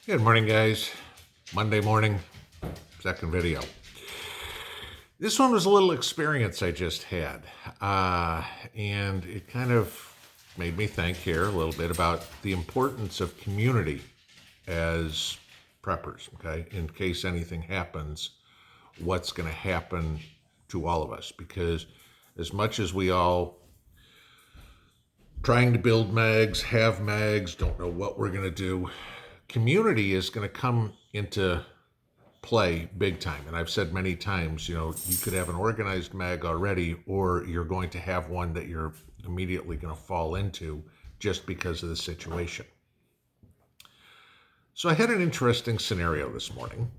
Good morning, guys. Monday morning, second video. This one was a little experience I just had, and it kind of made me think here a little bit about the importance of community as preppers, okay? In case anything happens, what's going to happen to all of us? Because as much as we all trying to build mags, have mags, don't know what we're going to do, community is going to come into play big time. And I've said many times, you could have an organized mag already, or you're going to have one that you're immediately going to fall into just because of the situation. So I had an interesting scenario this morning,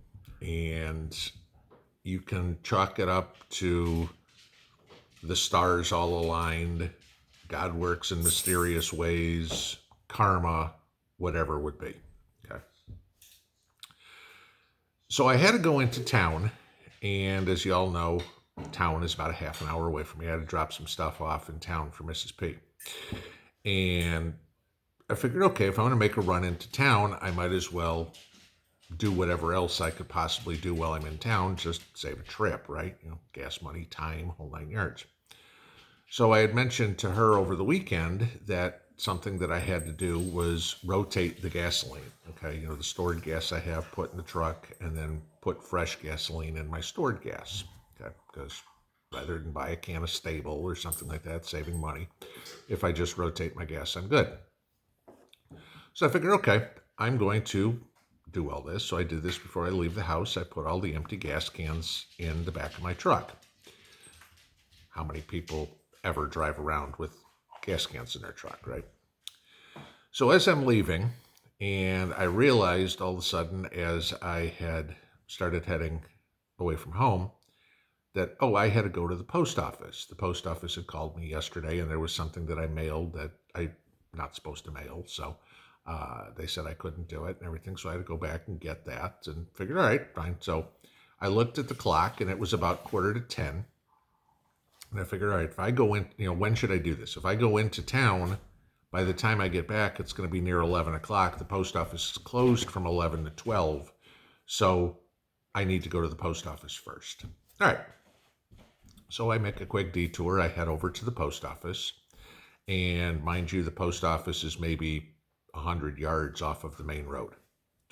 and you can chalk it up to the stars all aligned, God works in mysterious ways, karma, whatever it would be. Okay. So I had to go into town, and as you all know, town is about a half an hour away from me. I had to drop some stuff off in town for Mrs. P. And I figured, okay, if I want to make a run into town, I might as well do whatever else I could possibly do while I'm in town, just save a trip, right? Gas money, time, whole 9 yards. So I had mentioned to her over the weekend that something that I had to do was rotate the gasoline. Okay, the stored gas I have put in the truck, and then put fresh gasoline in my stored gas. Okay, because rather than buy a can of Stable or something like that, saving money, if I just rotate my gas, I'm good. So I figured, okay, I'm going to do all this. So I did this before I leave the house. I put all the empty gas cans in the back of my truck. How many people ever drive around with gas cans in their truck, right? So as I'm leaving, and I realized all of a sudden as I had started heading away from home that, I had to go to the post office. The post office had called me yesterday, and there was something that I mailed that I'm not supposed to mail. So they said I couldn't do it and everything. So I had to go back and get that, and figured, all right, fine. So I looked at the clock, and it was about 9:45. And I figured, all right, if I go in, when should I do this? If I go into town, by the time I get back, it's going to be near 11 o'clock. The post office is closed from 11 to 12. So I need to go to the post office first. All right. So I make a quick detour. I head over to the post office. And mind you, the post office is maybe 100 yards off of the main road.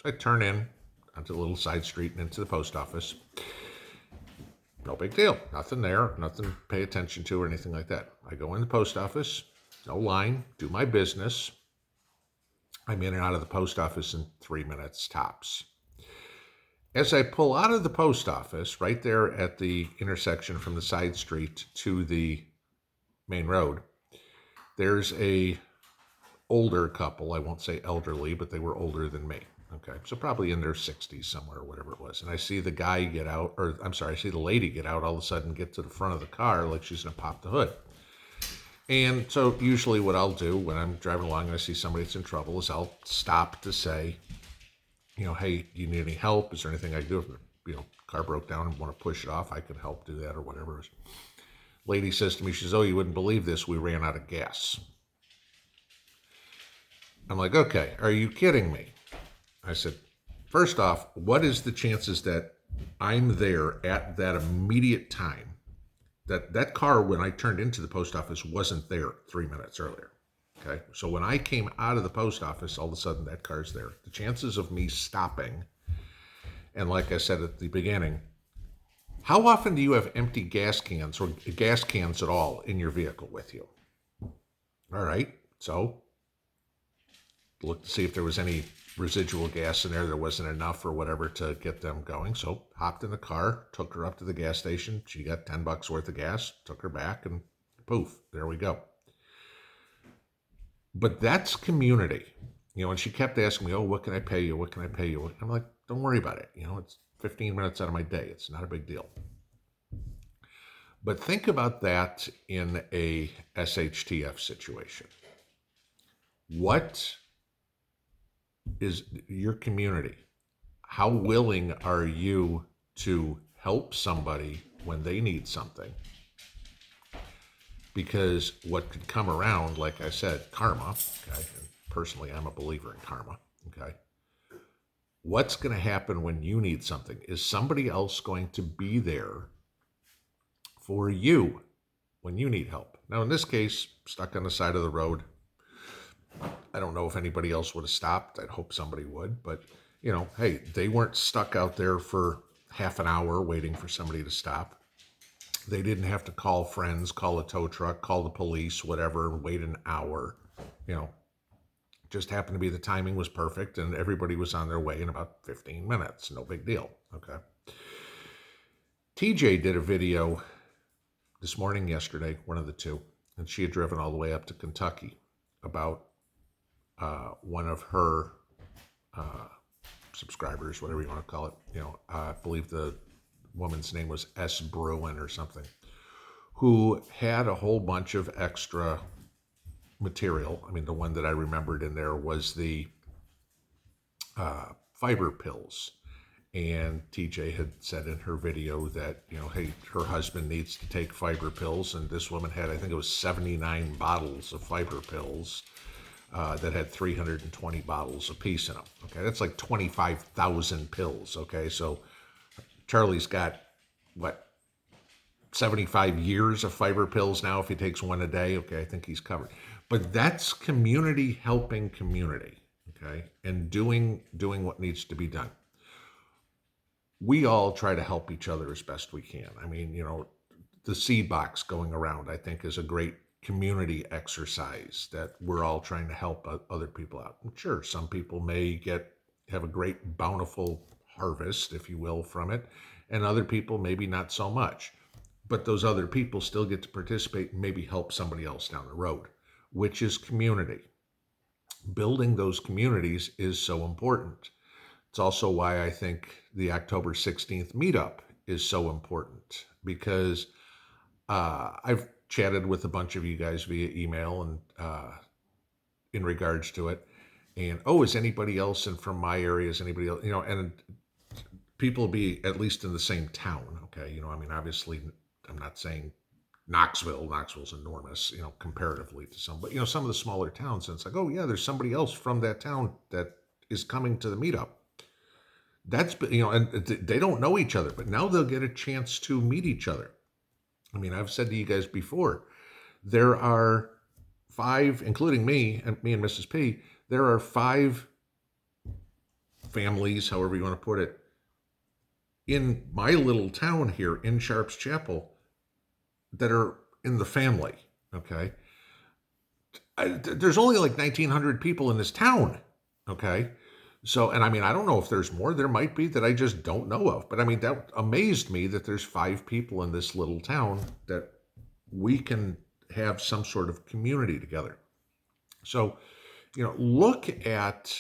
So I turn in onto a little side street and into the post office. No big deal. Nothing there. Nothing to pay attention to or anything like that. I go in the post office. No line. Do my business. I'm in and out of the post office in 3 minutes tops. As I pull out of the post office, right there at the intersection from the side street to the main road, there's a older couple. I won't say elderly, but they were older than me. Okay, so probably in their 60s somewhere, or whatever it was. And I see the guy get out, I see the lady get out all of a sudden, get to the front of the car like she's going to pop the hood. And so usually what I'll do when I'm driving along and I see somebody that's in trouble is I'll stop to say, hey, do you need any help? Is there anything I can do? If car broke down and want to push it off, I can help do that or whatever. Lady says to me, she says, you wouldn't believe this, we ran out of gas. I'm like, okay, are you kidding me? I said, first off, what is the chances that I'm there at that immediate time? That car, when I turned into the post office, wasn't there 3 minutes earlier. Okay, so when I came out of the post office, all of a sudden that car's there. The chances of me stopping, and like I said at the beginning, how often do you have empty gas cans or gas cans at all in your vehicle with you? All right, so look to see if there was any residual gas in there. There wasn't enough or whatever to get them going. So hopped in the car, took her up to the gas station. She got $10 worth of gas, took her back, and poof, there we go. But that's community. And she kept asking me, what can I pay you? What can I pay you? I'm like, don't worry about it. It's 15 minutes out of my day. It's not a big deal. But think about that in a SHTF situation. What is your community? How willing are you to help somebody when they need something? Because what could come around, like I said, karma, okay? And personally, I'm a believer in karma, okay? What's going to happen when you need something? Is somebody else going to be there for you when you need help? Now, in this case, stuck on the side of the road, I don't know if anybody else would have stopped. I'd hope somebody would, but hey, they weren't stuck out there for half an hour waiting for somebody to stop. They didn't have to call friends, call a tow truck, call the police, whatever, and wait an hour. Just happened to be the timing was perfect and everybody was on their way in about 15 minutes. No big deal. Okay. TJ did a video this morning, yesterday, one of the two, and she had driven all the way up to Kentucky about one of her subscribers, whatever you want to call it. I believe the woman's name was S. Bruin or something, who had a whole bunch of extra material. I mean, the one that I remembered in there was the fiber pills. And TJ had said in her video that, hey, her husband needs to take fiber pills. And this woman had, I think it was 79 bottles of fiber pills that had 320 bottles apiece in them. Okay, that's like 25,000 pills. Okay, so Charlie's got, 75 years of fiber pills now if he takes one a day. Okay, I think he's covered. But that's community helping community, okay, and doing what needs to be done. We all try to help each other as best we can. I mean, the seed box going around, I think, is a great community exercise that we're all trying to help other people out. And sure, some people may have a great bountiful harvest, if you will, from it, and other people maybe not so much. But those other people still get to participate and maybe help somebody else down the road, which is community. Building those communities is so important. It's also why I think the October 16th meetup is so important, because I've chatted with a bunch of you guys via email and in regards to it. And, is anybody else? And from my area, is anybody else? And people be at least in the same town. Okay. I mean, obviously, I'm not saying Knoxville's enormous, comparatively to some, but some of the smaller towns, and it's like, oh yeah, there's somebody else from that town that is coming to the meetup. That's, and they don't know each other, but now they'll get a chance to meet each other. I mean, I've said to you guys before, there are 5, including me and Mrs. P, there are 5 families, however you want to put it, in my little town here in Sharps Chapel that are in the family, okay? There's only like 1,900 people in this town, okay? So, and I mean, I don't know if there's more. There might be that I just don't know of. But I mean, that amazed me that there's 5 people in this little town that we can have some sort of community together. So, look at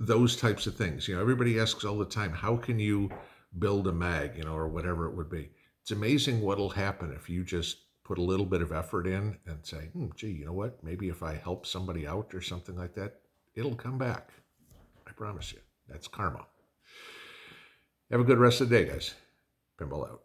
those types of things. Everybody asks all the time, how can you build a mag, or whatever it would be. It's amazing what'll happen if you just put a little bit of effort in and say, gee, you know what? Maybe if I help somebody out or something like that, it'll come back. I promise you. That's karma. Have a good rest of the day, guys. Pinball out.